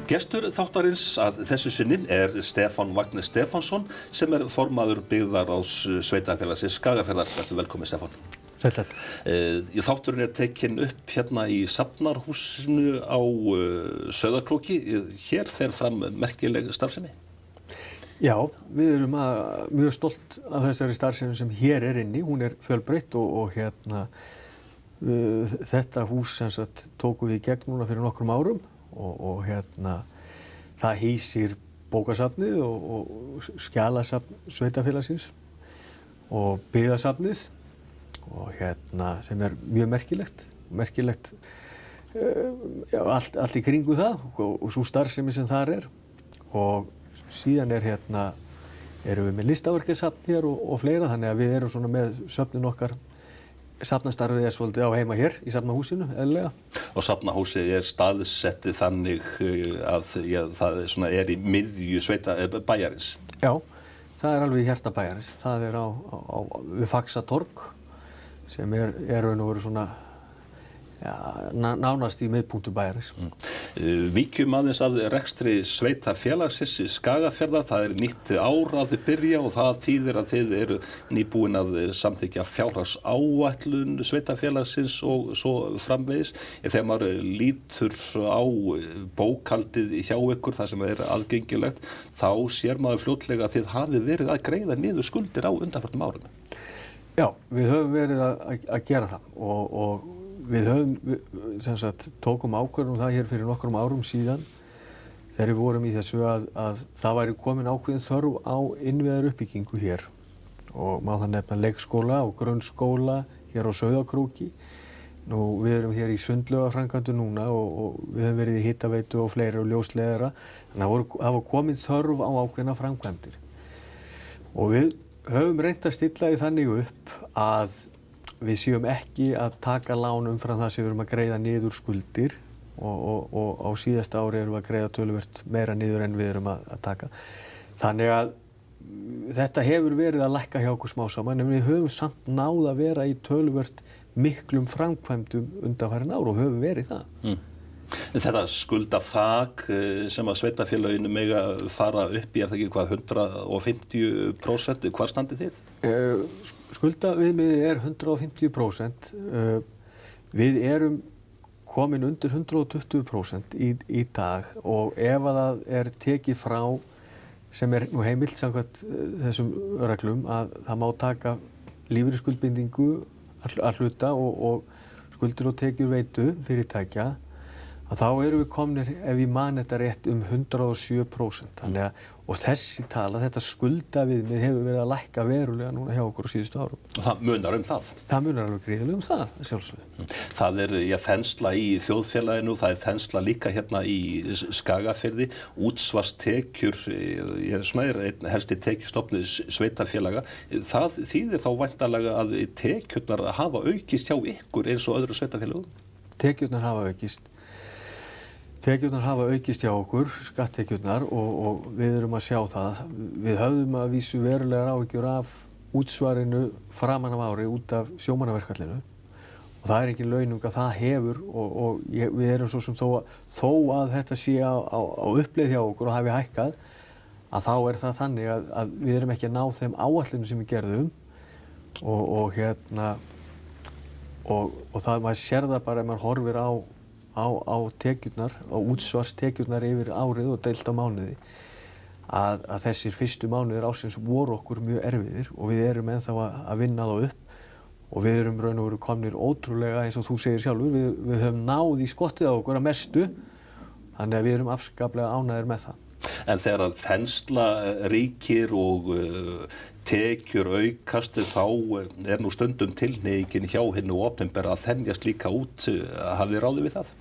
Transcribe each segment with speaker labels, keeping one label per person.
Speaker 1: Gestur þáttarins að þessu sinni Stefán Vagn Stefánsson sem formaður byggðarráðs sveitarfélagsins Skagafjarðar. Vertu velkominn, Stefán.
Speaker 2: Sæll.
Speaker 1: Þátturinn tekinn upp hérna í Safnarhúsinu á Sauðárkróki. Hér fer fram merkileg starfsemi.
Speaker 2: Já, við erum mjög stolt af þessari starfsemi sem hér inni. Hún fjölbreytt og þetta hús sem sagt tókum við í gegn núna fyrir nokkrum árum og það hýsir bókasafnið og skjalasafn sveitafélagsins og byggðasafnið og sem mjög merkilegt allt í kringu það og sú starfsemi sem þar og síðan erum við með listaverkasafn hér og fleira, þannig að við erum svona með söfnin okkar. Safnastarfið svolítið á heima hér í Safnahúsinu, eðlilega. Og
Speaker 1: Safnahúsið staðsettið þannig að það svona í miðju bæjarins.
Speaker 2: Já, það alveg í hjarta bæjarins. Það við Faxatorg sem raun og veru svona nánast í miðpunktur bæjarins.
Speaker 1: Víkjum aðeins að rekstri sveitafélagsins Skagafjarðar. Það nýtt ár að þið byrja og það þýðir að þið eru nýbúin að samþykkja fjárhagsáætlun sveitafélagsins og svo framvegis. Þegar maður lítur á bókhaldið hjá ykkur, það sem aðgengilegt, þá sér maður fljótlega að þið hafið verið að greiða niður skuldir á undanfarnum árum.
Speaker 2: Já, við höfum verið að gera það og við tókum ákvörðun það hér fyrir nokkrum árum síðan þegar við vorum í þessu að það væri komin ákveðin þörf á innviðar uppbyggingu hér og má það nefna leikskóla og grunnskóla hér á Sauðárkróki. Við erum hér í sundlaugaframkvæmdum núna og við höfum verið í hitaveitu og fleiri og ljósleiðara, þannig að það var komin þörf á ákveðna framkvæmdir. Og við höfum reynt að stilla því þannig upp að við séum ekki að taka lán umfram það sem við erum að greiða niður skuldir og á síðasta ári erum við að greiða töluvert meira niður en við erum að taka. Þannig að þetta hefur verið að lækka hjá okkur smá saman en við höfum samt náð að vera í töluvert miklum framkvæmdum undanfarin ár og höfum verið það.
Speaker 1: Þetta skuldaþak sem að sveitafélaginu mega fara upp í það ekki hvað 150%, hvar standið þið?
Speaker 2: Skuldaviðmiðið 150%. Við erum komin undir 120% í dag og ef að það tekið frá sem nú heimilt samkvæmt þessum reglum að það má taka lífeyrisskuldbindingu að hluta og skuldir og tekjur veitu fyrirtækja, að þá erum við komnir, ef ég man þetta rétt, 107%. Og þessi tala, þetta skuldaviðmið hefur verið að lækka verulega núna hjá okkur á síðustu árum.
Speaker 1: Og það munar það?
Speaker 2: Það munar alveg gríðarlega það, sjálfsögðu.
Speaker 1: Það þensla í þjóðfélaginu, það þensla líka hérna í Skagafirði, útsvarstekjur, einn helsti tekjustofni sveitafélaga. Það þýðir þá væntanlega að tekjurnar hafa aukist hjá ykkur eins og öðru sveitafélagum?
Speaker 2: Tekjurnar hafa aukist. Tekjurnar hafa aukist hjá okkur, skatttekjurnar, og við erum að sjá það. Við höfðum að vísu verulegar áhyggjur af útsvarinu framan af ári út af sjómannaverkfallinu og það engin launung að það hefur og við erum svo sem þó að þetta sé á uppleið hjá okkur og hafi hækkað, að þá það þannig að við erum ekki að ná þeim áætlunum sem við gerðum og það maður sér það bara ef maður horfir á tekjurnar, á útsvarstekjurnar yfir árið og deilt á mánuði að þessir fyrstu mánuðir ársins voru okkur mjög erfiðir og við erum ennþá að vinna þá upp og við erum raun og veru komnir ótrúlega, eins og þú segir sjálfur, við höfum náð í skottið á okkur að mestu, þannig að við erum afskaplega ánægðir með það.
Speaker 1: En þegar að þensla ríkir og tekjur aukast, þá nú stundum tilhneigingin hjá hinu opinbera að þenjast líka út. Hafið þið ráðið við það?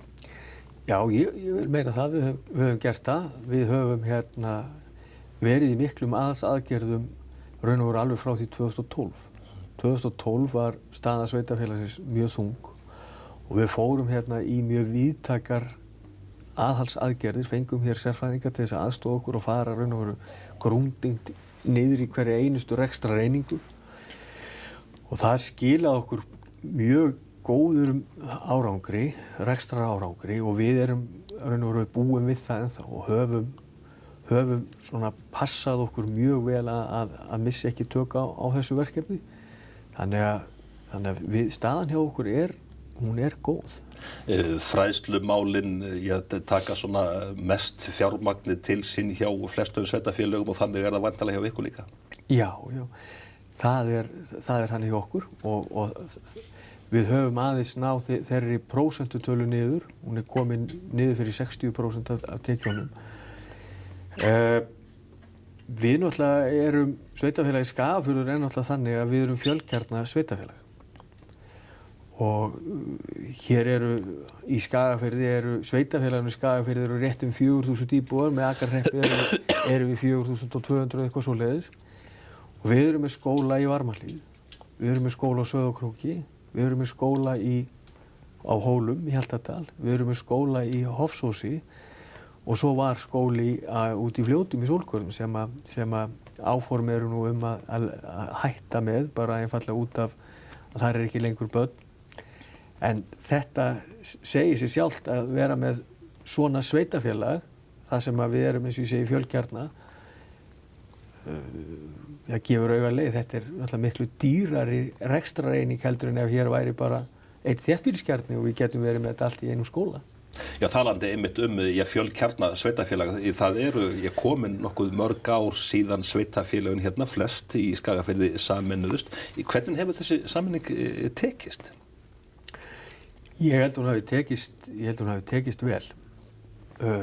Speaker 2: Já, ég vil meina það. Við höfum gert það. Við höfum verið í miklum aðgerðum raun og veru alveg frá því 2012. 2012 var staða sveitafélagsins mjög þung og við fórum í mjög víðtækar aðhaldsaðgerðir, fengum hér sérfræðinga til þess að aðstoða okkur og fara raun og veru grúndingt niður í hverja einustu rekstrareiningu og það skilaði okkur mjög góður árangri, rekstrarárangri og við erum raun og veru búum við það ennþá og höfum svona passað okkur mjög vel að missa ekki tök á þessu verkefni. Þannig að staðan hjá okkur hún er góð.
Speaker 1: Fræðslumálin taka svona mest fjármagnið til sín hjá flestum sveitarfélögum og þannig það væntanlega hjá ykkur líka.
Speaker 2: Já. Það er þannig hjá okkur og við höfum aðeins náð þeirri prósentutölu niður. Hún er komin niður fyrir 60% af tekjunum. Við náttúrulega sveitafélagi Skagafjörður náttúrulega þannig að við erum fjölkjarna sveitafélag. Og hér í Skagafirði sveitafélaginu Skagafirði rétt 4.000 íbúar, með Akrahreppi erum við 4.200 eitthvað svoleiðis. Og við erum með skóla í Varmahlíð, við erum með skóla á Sauðárkróki, við erum með skóla á Hólum í Hjaltadal, við erum með skóla í Hofsósi og svo var skóli út í Fljótum í Sólgörðum sem áform eru nú að hætta með, bara einfaldlega út af að það ekki lengur börn. En þetta segir sig sjálft að vera með svona sveitafélag, það sem við erum eins og ég segi fjölkjarna, gefur auga leið. Þetta er náttúrulega miklu dýrari rekstrareining heldur en ef hér væri bara einn þéttbýliskjarni og við getum verið með þetta allt í einum skóla.
Speaker 1: Já, talandi einmitt fjölkjarna sveitafélag, það komin nokkuð mörg ár síðan sveitafélagin hérna flest í Skagafirði sameinuðust. Hvernig hefur þessi sameining tekist?
Speaker 2: Ég held hún hafi tekist vel.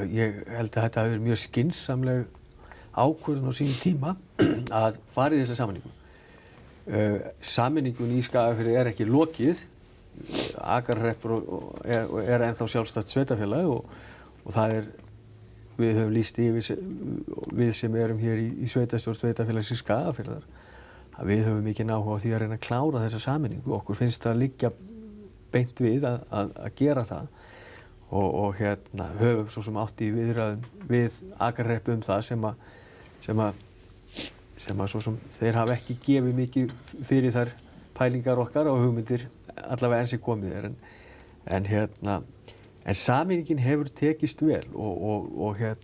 Speaker 2: Ég held að þetta hafi verið mjög skynsamleg ákvörðun á sínum tíma að fara í þessa sameiningu. Sameiningun í Skagafirði ekki lokið. Akrahrepur ennþá sjálfstætt sveitafélag og við höfum lýst yfir, við sem erum hér í sveitastjórn sveitafélags í Skagafirðar, að við höfum mikinn áhuga á því að reyna að klára þessa sameiningu. Okkur finnst það liggja beint við að gera það og höfum svo sem átt í viðræðum við Akrahreppi það sem svo sem þeir hafa ekki gefið mikið fyrir þær pælingar okkar og hugmyndir allavega enn sem komið en sameiningin hefur tekist vel og ég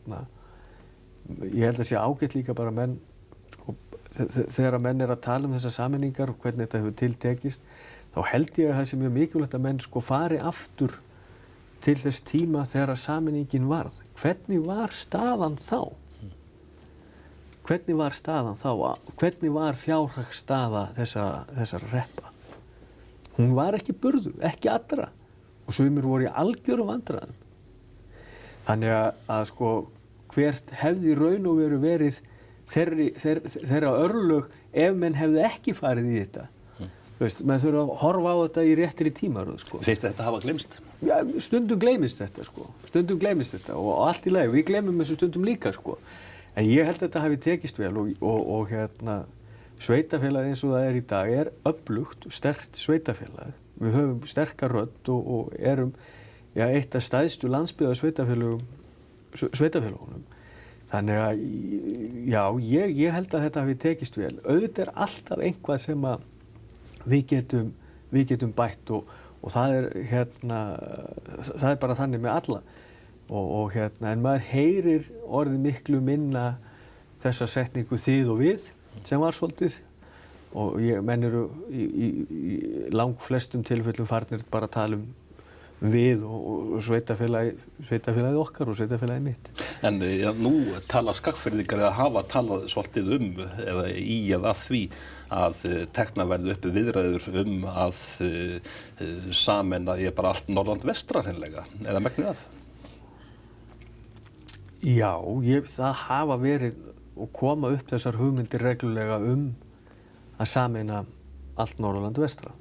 Speaker 2: held að sé ágætt líka bara menn þegar menn að tala þessar sameiningar og hvernig þetta hefur tiltekist, þá held ég að það sé mjög mikilvægt að menn fari aftur til þess tíma þegar sameiningin varð. Hvernig var staðan þá? Hvernig var fjárhagsstaða þessara hreppa? Hún var ekki burðu, ekki allra og sumir voru í algjörum vandræðum. Þannig að hvert hefði raun og veru verið þeirra örlög ef menn hefðu ekki farið í þetta. Menn þurfa að horfa á þetta í réttri tímaröð.
Speaker 1: Finnst þetta hafa gleymst?
Speaker 2: Já, stundum gleymist þetta og allt í lagi, við gleymum þessu stundum líka En ég held að þetta hafi tekist vel og sveitafélag eins og það í dag öflugt, sterkt sveitafélag. Við höfum sterka rödd og erum eitt af stærstu landsbyggðarsveitafélagunum. Þannig að ég held að þetta hafi tekist vel. Auðvitað alltaf einhvað sem að við getum bætt og það er bara þannig með alla. En maður heyrir orðið miklu minna þessa setningu þið og við sem var svolítið og menn eru í langflestum tilfellum farnir bara að tala við og sveitafélagið okkar og sveitafélagið mitt.
Speaker 1: En nú tala Skagfirðingar eða hafa talað svolítið eða að því að tekna verði upp viðræður að sameina bara allt Norðurland vestra hreinlega eða megnið af.
Speaker 2: Já, það hafa verið og koma upp þessar hugmyndir reglulega að sameina allt Norðurland vestra.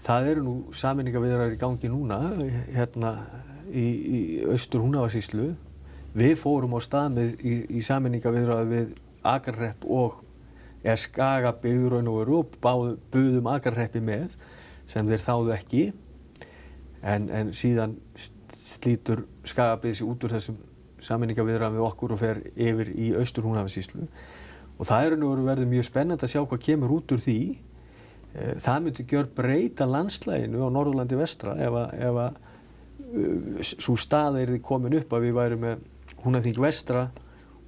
Speaker 2: Það eru nú sameiningarviðræður í gangi núna hérna í Austur-Húnavatnssýslu. Við fórum á stað í sameiningarviðræður við Akrahrepp og Skagabyggð raun og veru og buðum Akrahreppi með sem þeir þáðu ekki en síðan slítur Skagabyggð sig út úr þessum sameiningarviðræðum við okkur og fer yfir í Austur-Húnavatnssýslu og það verður mjög spennandi að sjá hvað kemur út úr því. Það myndi gjörbreyta landslæginu á Norðurlandi vestra ef sú staða yrði komin upp að við værum með Húnaþing vestra,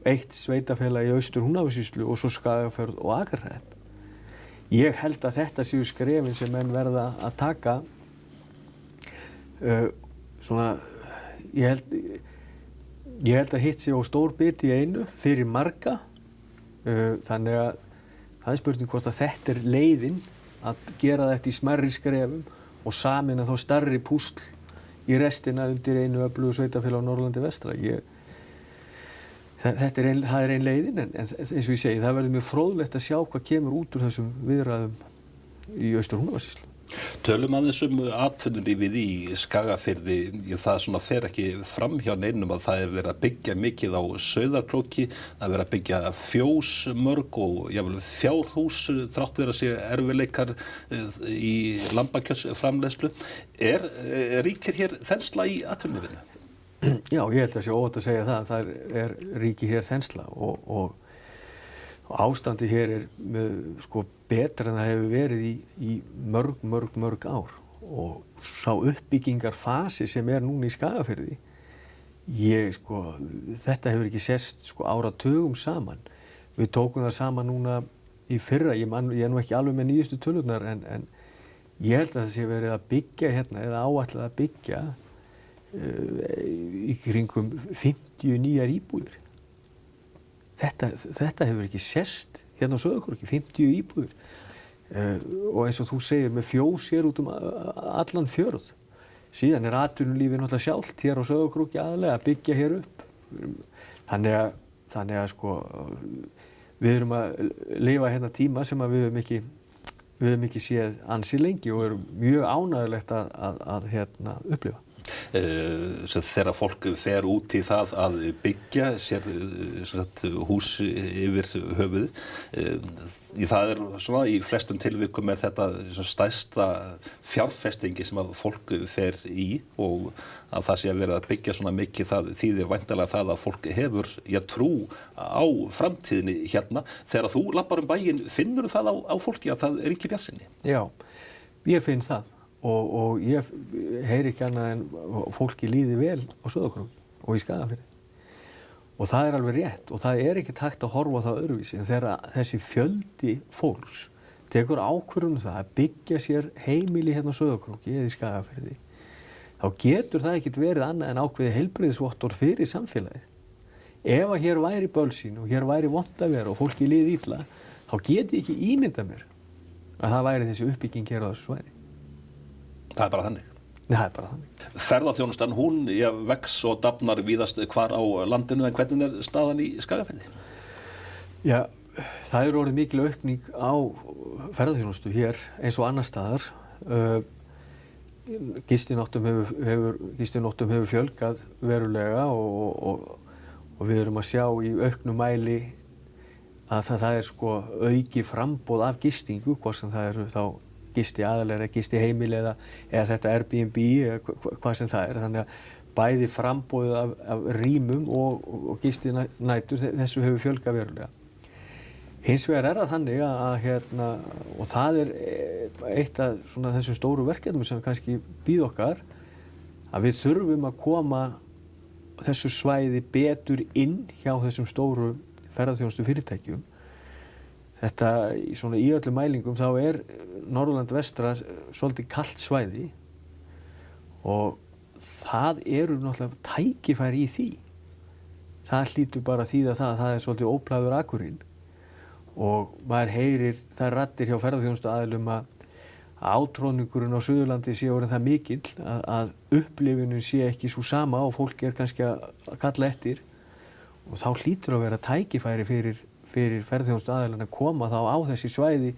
Speaker 2: eitt sveitafélag í Austur-Húnavatnssýslu og svo Skagafjörð og Akurhrepp. Ég held að þetta séu skrefin sem menn verða að taka ég held að hitt sé á stór biti í einu fyrir marga, þannig að það spurning hvort að þetta leiðin að gera þetta í smærri skrefum og sameina þá stærri púsl í restina undir einu öflugu sveitafélag á Norðurlandi vestra. Það er ein leiðin, en eins og ég segi, það verður mjög fróðlegt að sjá hvað kemur út úr þessum viðræðum í Austur-Húnavatnssýslu.
Speaker 1: Tölum aðeins atvinnulífið í Skagafirði, það svona fer ekki fram hjá neinum að það verið að byggja mikið á Sauðárkróki, það verið að byggja fjósmörg og jafnvel fjárhús þrátt vera sé erfiðleikar í lambakjötsframleiðslu. Ríkir hér þensla í atvinnulífinu?
Speaker 2: Já, ég held að sé óhætt að segja það ríkir hér þensla og ástandi hér betra en það hefur verið í mörg ár og sá uppbyggingarfasi sem núna í Skagafirði, þetta hefur ekki sést áratugum saman. Við tókum það saman núna í fyrra, ég nú ekki alveg með nýjustu tölurnar en ég held að það sé verið að byggja hérna eða áætlað að byggja í kringum 50 nýjar íbúðir. Þetta hefur ekki sést hérna á Sauðárkróki, 50 íbúðir. Og eins og þú segir, með fjós hér út allan fjörð. Síðan atvinnulífið náttúrulega sjálft hér á Sauðárkróki aðalega að byggja hér upp. Þannig að við erum að lifa hérna tíma sem að við höfum ekki séð ansi lengi og erum mjög ánægjulegt að upplifa.
Speaker 1: Þegar fólk fer út í það að byggja sér hús yfir höfuð, það svona í flestum tilvikum þetta stærsta fjárfestingi sem að fólk fer í og að það sé að vera að byggja svona mikið, það þýðir væntanlega það að fólk hefur trú á framtíðinni hérna. Þegar þú lappar bæinn, finnur það á fólki að það ekki bjartsýni? Já,
Speaker 2: ég finn það. Og ég heyri ekki annað en fólki líði vel á Sauðárkróki og í Skagafirði. Og það alveg rétt og það ekki hægt að horfa á það öðruvísi en þegar þessi fjöldi fólks tekur ákvörðun það að byggja sér heimili hérna á Sauðárkróki eða í Skagafirði, þá getur það ekkert verið annað en ákveðið heilbrigðisvottorð fyrir samfélagið. Ef að hér væri bölsýn og hér væri vont að vera og fólki líði illa, þá get ég ekki ímyndað mér að það væri þessi uppbygging hér á þessu svæði.
Speaker 1: Það bara þannig?
Speaker 2: Nei, það bara þannig.
Speaker 1: Ferðaþjónustan, hún vex og dafnar víðast hvar á landinu, en hvernig staðan í Skagafirði?
Speaker 2: Já, það orðið mikil aukning á ferðaþjónustu hér eins og annars staðar. Gistinóttum hefur fjölgað verulega og við erum að sjá í auknum mæli að það auki framboð af gistingu, hvort sem það eru þá gisti aðalega, gisti heimili eða þetta Airbnb eða hvað sem það þannig að bæði framboðið af rýmum og gistinætur, þessu hefur fjölgað verulega. Hins vegar það þannig að og það eitt af þessum stóru verkefnum sem kannski býð okkar, að við þurfum að koma þessu svæði betur inn hjá þessum stóru ferðaþjónustu fyrirtækjum. Þetta í öllum mælingum þá Norðurland vestra svolítið kalt svæði og það eru náttúrulega tækifæri í því. Það hlýtur bara að þýða það svolítið óplægður akurinn og maður heyrir þær raddir hjá ferðaþjónustu aðilum að átroðningurinn á Suðurlandi sé orðinn það mikill að upplifunin sé ekki svo sama og fólk kannski að kalla eftir og þá hlýtur að vera tækifæri fyrir ferðaþjónustu aðilana að koma þá á þessi svæði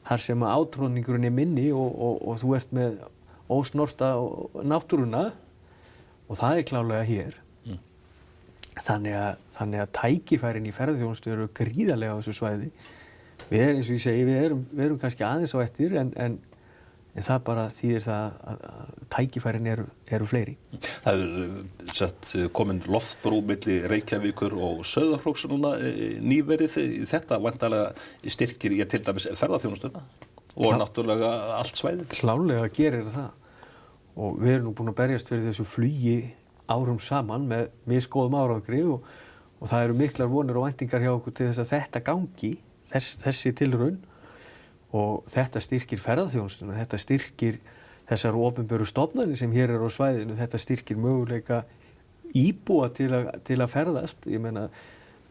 Speaker 2: þar sem átroðningurinn minni og þú ert með ósnorta náttúruna og það klárlega hér. Þannig að tækifærin í ferðaþjónustu eru gríðarlega á þessu svæði. Eins og ég segi, við erum kannski aðeins á eftir en það bara þýðir það að tækifærin eru fleiri.
Speaker 1: Það komin loftbrú milli Reykjavíkur og Sauðárkróks núna nýverið. Þetta væntanlega styrkir til dæmis ferðaþjónustuna og náttúrulega allt svæðið.
Speaker 2: Klárlega gerir það og við erum nú búin að berjast fyrir þessu flugi árum saman með misgóðum árangri og það eru miklar vonir og væntingar hjá okkur til þess að þetta gangi, þessi tilraun og þetta styrkir ferðaþjónustuna, þetta styrkir þessar opinberu stofnanir sem hér eru á svæðinu, þetta styrkir möguleika íbúa til að ferðast. Ég meina,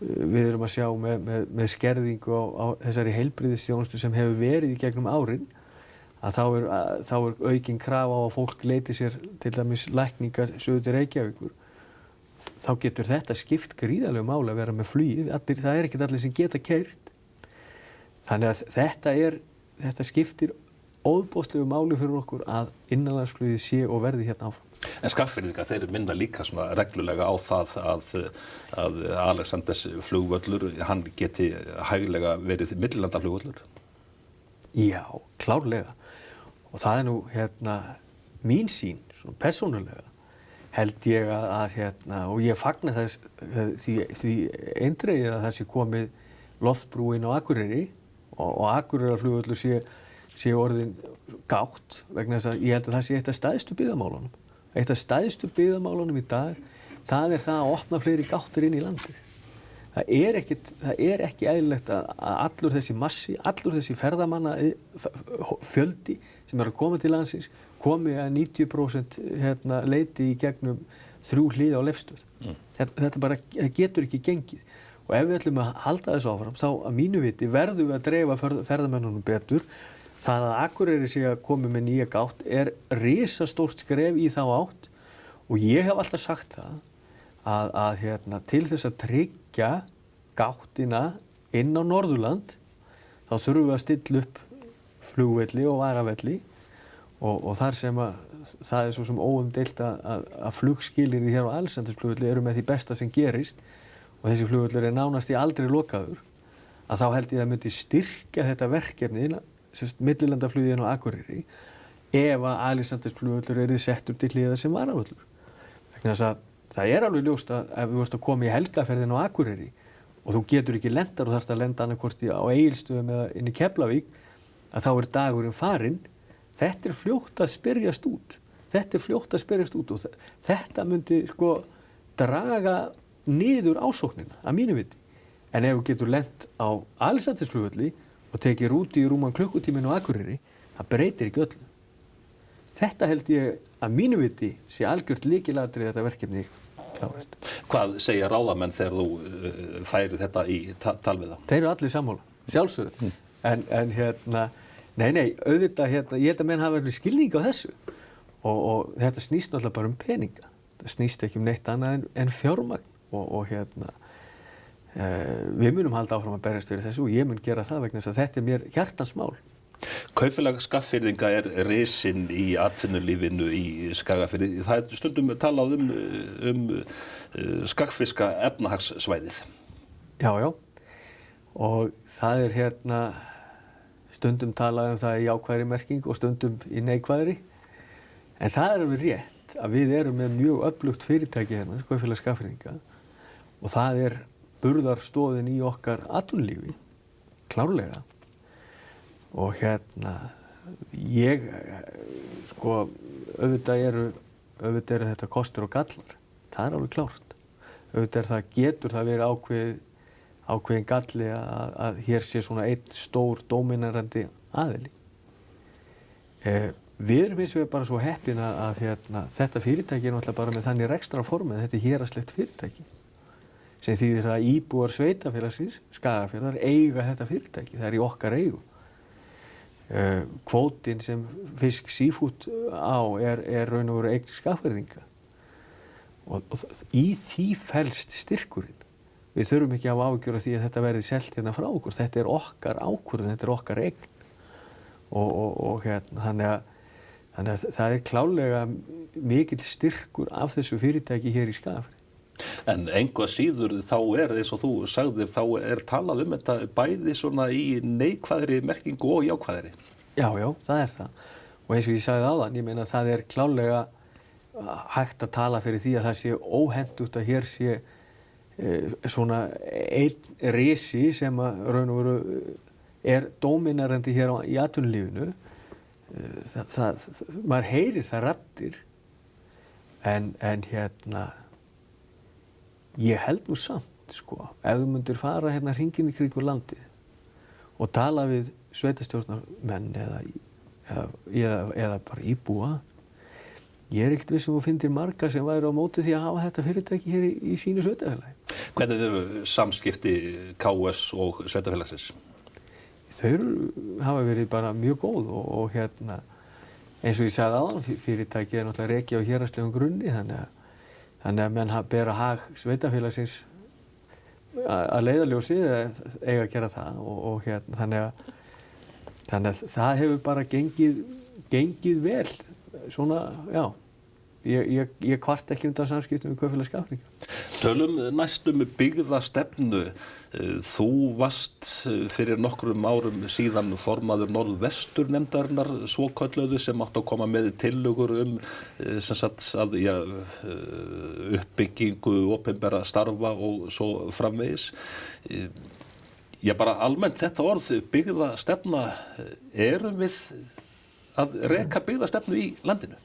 Speaker 2: við erum að sjá með skerðingu á þessari heilbrigðisþjónustu sem hefur verið í gegnum árin, að þá er aukin krafa á að fólk leiti sér til dæmis lækninga suður til Reykjavíkur. Þá getur þetta skipt gríðarlegu máli að vera með flugið. Það er ekkert allir sem geta keyrt. Þannig að þetta skiptir óðbóðslegu máli fyrir okkur að innanlandsflugið sé og verði hérna áfram.
Speaker 1: En Skagfirðingar, þeir minna líka svona reglulega á það að Alexanders flugvöllur, hann geti hæglega verið millilandaflugvöllur?
Speaker 2: Já, klárlega. Og það er nú mín sýn, svona persónulega, held ég og ég fagna því eindregið að það sé komið loftbrúin á Akureyri og Akureyrarflugvöllur sé orðin gátt vegna þess að ég held að það sé eitt af stærstu byggðamálunum. Eitt af stærstu byggðamálunum í dag, það er það að opna fleiri gáttir inn í landið. Það er ekki eðlilegt að allur þessi massi, allur þessi ferðamanna fjöldi sem er að koma til landsins, komi að 90% leiti í gegnum 3 hlið á Leifsstöð. Þetta bara getur ekki gengið. Og ef við ætlum að halda þessu áfram, þá að mínu viti verðum við að dreifa ferðamönnunum betur. Það að Akureyri sé að koma með nýja gátt er risastórt skref í þá átt og ég hef alltaf sagt það að til þess að tryggja gáttina inn á Norðurland þá þurfum við að stilla upp flugvelli og varavelli og þar sem það er svo sem óumdeilt að flugskilyrði hér á Alexandersflugvelli eru með því besta sem gerist og þessi flugvöllur er nánast í aldrei lokaður, að þá held ég að myndi styrkja þetta verkefni millilandaflugin á Akureyri ef að Alexandersflugvöllur yrði settur til hliðar sem varavöllur. Vegna þess að það er alveg ljóst að ef þú ert að koma í helgaferðin á Akureyri og þú getur ekki lendar og þarfst að lenda annarkvort á Egilsstöðum eða inn í Keflavík, að þá er dagurinn farinn. Þetta er fljótt að spyrjast út. Og þetta myndi draga niður ásóknina að mínu viti. En ef þú getur lent á Alexandersflugvelli og tekið rútu í rúman klukkutíminn á Akureyri, það breytir ekki öllu. Þetta held ég að mínu viti sé algjört lykilatriði þetta verkefni klárast.
Speaker 1: Hvað segja ráðamenn þegar þú færir þetta í tal við þá?
Speaker 2: Þeir eru allir sammála, sjálfsögðu. En nei, auðvitað ég held að menn hafa allir skilning á þessu og þetta snýst náttúrulega bara peninga. Það snýst ekki neitt annað en fjármagn og við munum halda áfram að berjast fyrir þessu og ég mun gera það vegna þess að þetta er mér hjartans mál.
Speaker 1: Kaupfélag Skagfirðinga er risinn í atvinnulífinu í Skagafirði. Það er stundum talað skagfirska efnahagssvæðið.
Speaker 2: Já. Og það er stundum talað það í jákvæðri merking og stundum í neikvæðri. En það er alveg rétt að við erum með mjög öflugt fyrirtæki Kaupfélag Skagfirðinga og það er burðarstoðin í okkar atvinnulífi, klárlega. Og ég, auðvitað eru þetta kostur og gallar. Það er alveg klárt. Auðvitað getur það verið ákveðin galli að hér sé svona einn stór dóminerandi aðili. Við erum hins vegar bara svo heppin að þetta fyrirtæki er náttúrulega bara með þannig rekstrarformi að þetta er hérastlegt fyrirtæki. Sem þýðir það að íbúar sveitafélagsins, Skagafjarðar, eiga þetta fyrirtæki. Það er í okkar eigu. Kvótinn sem Fisk Seafood á er raun og veru eign Skagfirðinga. Og í því felst styrkurinn. Við þurfum ekki að hafa áhyggjur af því að þetta verði selt hérna frá okkur. Þetta er okkar ákvörðun, þetta er okkar eign. Þannig að það er klárlega mikill styrkur af þessu fyrirtæki hér í Skagafirði.
Speaker 1: En engu að síður þá er, eins og þú sagðir, þá er talað þetta bæði svona í neikvæðri merkingu og jákvæðri.
Speaker 2: Já, það er það. Og eins og ég sagði áðan, ég meina það er klárlega hægt að tala fyrir því að það sé óhentugt að hér sé svona einn risi sem að raun og veru er dóminerandi hér í atvinnulífinu maður heyrir það raddir en ég held nú samt, sko, ef þú myndir fara hérna hringinn í kringum landið og tala við sveitarstjórnarmenn eða bara íbúa, ég er ekkert viss þú fyndir marga sem væru á móti því að hafa þetta fyrirtæki hér í sínu sveitarfélagi.
Speaker 1: Hvernig eru samskipti KS og sveitafélagsins?
Speaker 2: Þau hafa verið bara mjög góð og eins og ég sagði áðan, fyrirtæki er náttúrulega rekið á héraðslegum grunni þannig að menn bera hag sveitafélagsins að leiðarljósi eiga að gera það og þannig að það hefur bara gengið vel svona, já. Ég kvart ekki undan samskiptum við Kaupfélag Skagfirðinga.
Speaker 1: Tölum næstum byggðastefnu. Þú varst fyrir nokkrum árum síðan formaður Norðvestur-nefndarinnar svokölluðu sem átti að koma með tillögur uppbyggingu opinberra starfa og svo framvegis. Bara almennt þetta orð byggðastefna, erum við að reka byggðastefnu í landinu?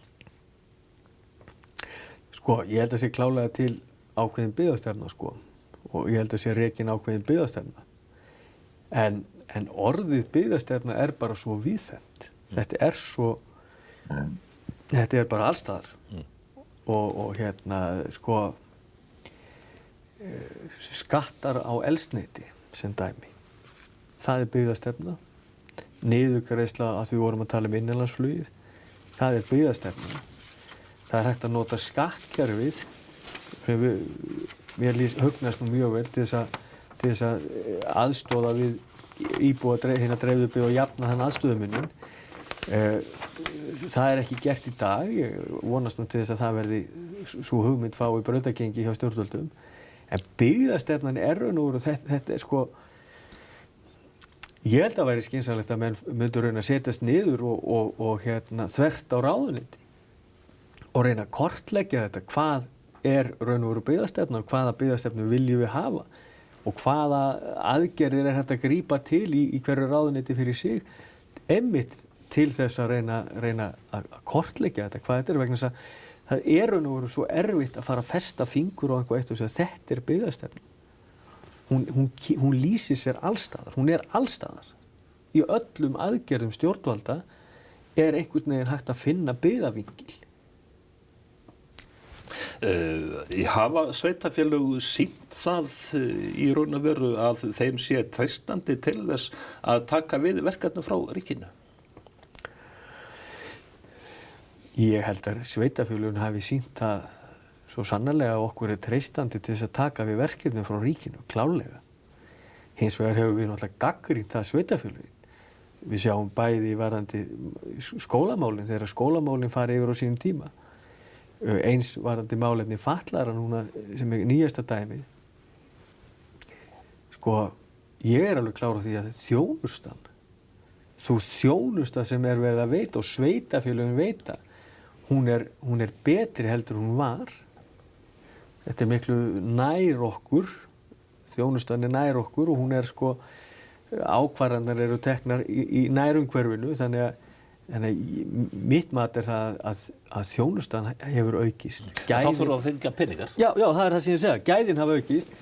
Speaker 2: Sko, ég held að sé klálega til ákveðin byggðastefna, sko, og ég held að sé rekin ákveðin byggðastefna. En orðið byggðastefna er bara svo víðfeðmt. Þetta er bara allstaðar. Og sko, skattar á eldsneyti sem dæmi. Það er byggðastefna. Niðurgreiðsla að við vorum að tala innanlandsflugið. Það er byggðastefna. Það er hægt að nota skattkerfið, mér hugnast nú mjög vel til þess að aðstoða við íbúa hinna dreifðu byggð og jafna þann aðstöðumuninn. Það er ekki gert í dag, ég vonast nú til þess að það verði sú hugmynd fái brautargengi hjá stjórnvöldum. En byggðastefnan er raun og veru, þetta er sko, ég held að væri skynsamlegt að menn myndu raun að setjast niður og þvert á ráðuneyti og reyna að kortleggja þetta, hvað er raun og veru byggðastefna og hvaða byggðastefnu viljum við hafa og hvaða aðgerðir er hægt að grípa til í hverju ráðuneyti fyrir sig, einmitt til þess að reyna að kortleggja þetta, hvað þetta er, vegna þess að það er raun og veru svo erfitt að fara að festa fingur á eitthvað eitt og segja þetta er byggðastefna. Hún lýsir sér allstaðar, hún er allstaðar. Í öllum aðgerðum stjórnvalda er einhvern veginn hægt að finna byggðavingil.
Speaker 1: Hafa sveitarfélög sýnt það í raun og veru að þeim sé treystandi til þess að taka við verkefnum frá ríkinu?
Speaker 2: Ég held að sveitarfélögin hafi sýnt það svo sannarlega að okkur er treystandi til þess að taka við verkefnum frá ríkinu, klálega. Hins vegar hefur við náttúrulega gagnrýnt það sveitarfélögin. Við sjáum bæði varðandi skólamálin, þegar skólamálin fari yfir á sínum tíma. Eins varðandi málefni fatlaðra núna sem er nýjasta dæmi. Sko, ég er alveg klár á því að þjónustan, sú þjónusta sem er verið að veita og sveitarfélögin veita, hún er betri heldur en hún var. Þetta er miklu nær okkur, þjónustan er nær okkur og hún er sko, ákvarðanir eru teknar í nærumhverfinu, þannig að mitt mat er það að þjónustan hefur aukist.
Speaker 1: Þá þurfa að fengja peningar?
Speaker 2: Já, það er það sem ég segja. Gæðin hafa aukist,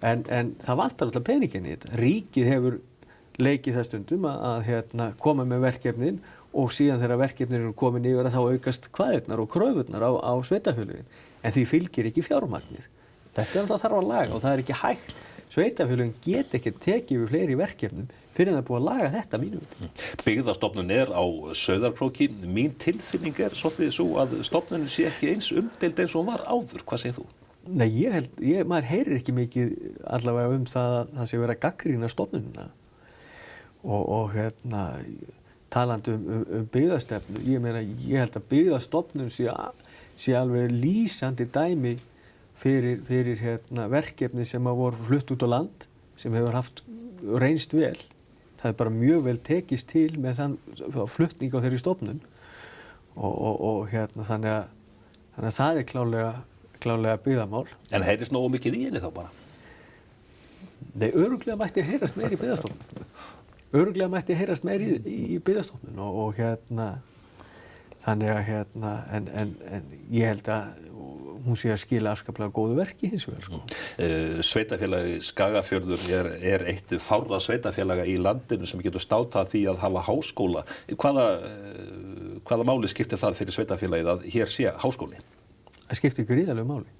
Speaker 2: en það vantar alltaf peningin í þetta. Ríkið hefur leikið það stundum að koma með verkefnin og síðan þegar verkefnin eru komin yfir að þá aukast kvaðirnar og kröfurnar á sveitarfélögin. En því fylgir ekki fjármagnir. Þetta er alltaf þarf að laga og það er ekki hægt. Sveitarfélögin get ekki tekið við fleiri verkefnum fyrir að það er búið að laga þetta mínu.
Speaker 1: Byggðastofnun er á Sauðárkróki. Mín tilfinning er svolítið svo að stofnunin sé ekki eins umdeild eins og hún var áður. Hvað segir þú?
Speaker 2: Nei, maður heyrir ekki mikið allavega það að það sé verið að gagnrýna stofnunina. Og talandi byggðastefnu, ég held að byggðastofnun sé alveg lýsandi dæmi fyrir verkefni sem voru flutt út á land, sem hefur haft reynst vel. Það er bara mjög vel tekist til með þann flutning á þeirri stofnun og þannig að það er klálega byggðamál. En
Speaker 1: heyrist nógu mikið í henni þá bara?
Speaker 2: Nei, örugglega mætti heyrast meir í byggðastofnun. Örugglega mætti heyrast meir í byggðastofnun og Þannig að hérna, en ég held að hún sé að skila afskaplega góðu verki hins vegar, sko.
Speaker 1: Sveitafélagi Skagafjörður er eitt fárra sveitafélaga í landinu sem getur státað því að hafa háskóla. Hvaða máli skiptir það fyrir sveitafélagið að hér sé háskóli?
Speaker 2: Það skiptir gríðarlegu máli.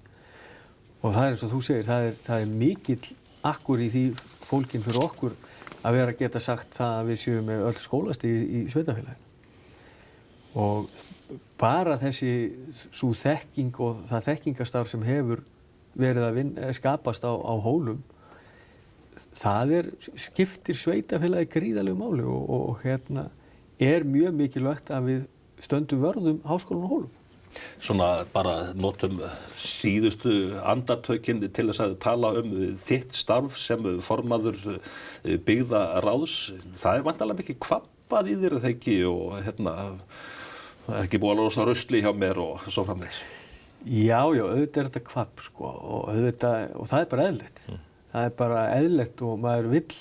Speaker 2: Og það eins og þú segir, það er mikill akkur í því fólkin fyrir okkur að vera að geta sagt það að við séum með öll skólastig í sveitafélagi. Og bara sú þekking og það þekkingastarf sem hefur verið að skapast á Hólum, það skiptir sveitafélagi gríðarlegu máli og hérna er mjög mikilvægt að við stöndum vörð háskólann á Hólum.
Speaker 1: Svona bara notum síðustu andartökin til þess að tala þitt starf sem formaður byggðaráðs. Það væntanlega mikið kvabbað í þér, er það ekki? Og hérna, það er ekki búið að losa rusli hjá mér og svo framvegis.
Speaker 2: Já, auðvitað þetta kvabb, sko, og það er bara eðlilegt. Það er bara eðlilegt og maður vill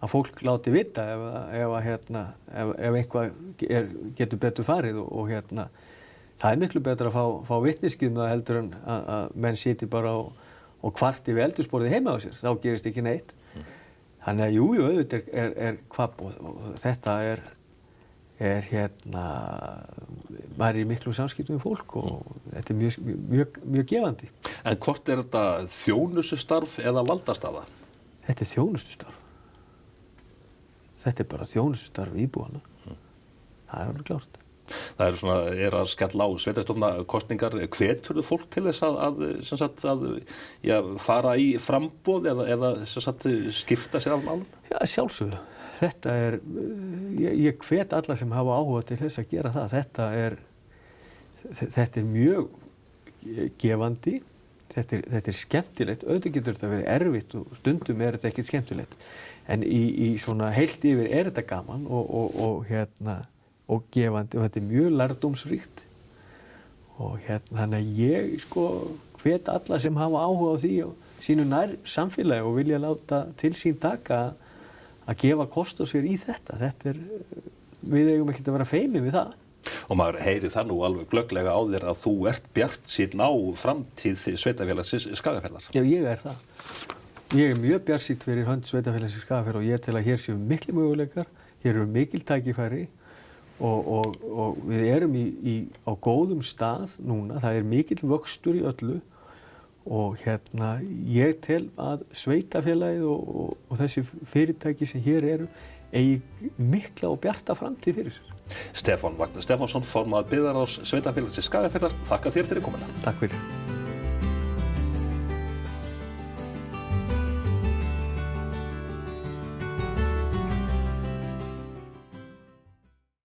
Speaker 2: að fólk láti vita ef eitthvað getur betur farið og hérna, það er miklu betra að fá vitneskju um það heldur en að menn sitji bara og kvarti við eldhúsborðið heima á sér, þá gerist ekki neitt. Þannig að auðvitað er kvabb og þetta er hérna, maður er í miklu samskiptum við fólk og þetta er mjög gefandi.
Speaker 1: En hvort er þetta þjónustustarf eða valdastaða?
Speaker 2: Þetta er þjónustustarf. Þetta er bara þjónustustarf íbúanna. Það er alveg klárt.
Speaker 1: Það er að skella á sveitarstjórnarkosningar. Hveturðu fólk til þess að fara í framboð eða skipta sér af málum?
Speaker 2: Já, sjálfsögðu. Þetta ég hvet alla sem hafa áhuga til þess að gera það. Þetta er mjög gefandi. Þetta er skemmtilegt. Auðvitað getur þetta verið erfitt og stundum er þetta ekkert skemmtilegt. En í svona heilt yfir er þetta gaman og gefandi og þetta er mjög lærdómsríkt og hérna þannig að ég hvet alla sem hafa áhuga á því og sínu nær samfélagi og vilja láta til sín taka að gefa kost á sér í þetta. Við eigum ekkert að vera feimin við það.
Speaker 1: Og maður heyri það nú alveg glögglega á þér að þú ert bjartsýnn á framtíð sveitafélagsins Skagafjarðar. Já,
Speaker 2: ég er það. Ég er mjög bjartsýnn fyrir hönd sveitafélagsins Skagafjarðar og ég tel að hér séu miklir möguleikar, hér eru mikil tækifæri og við erum á góðum stað núna, það er mikill vöxtur í öllu og hérna ég tel að sveitafélagið og þessi fyrirtæki sem hér eru eigi mikla og bjarta framtíð fyrir sér.
Speaker 1: Stefán Vagnar Stefánsson, formaður byggðaráðs sveitafélagsins Skagafjarðar, þakka þér fyrir komuna.
Speaker 2: Takk fyrir.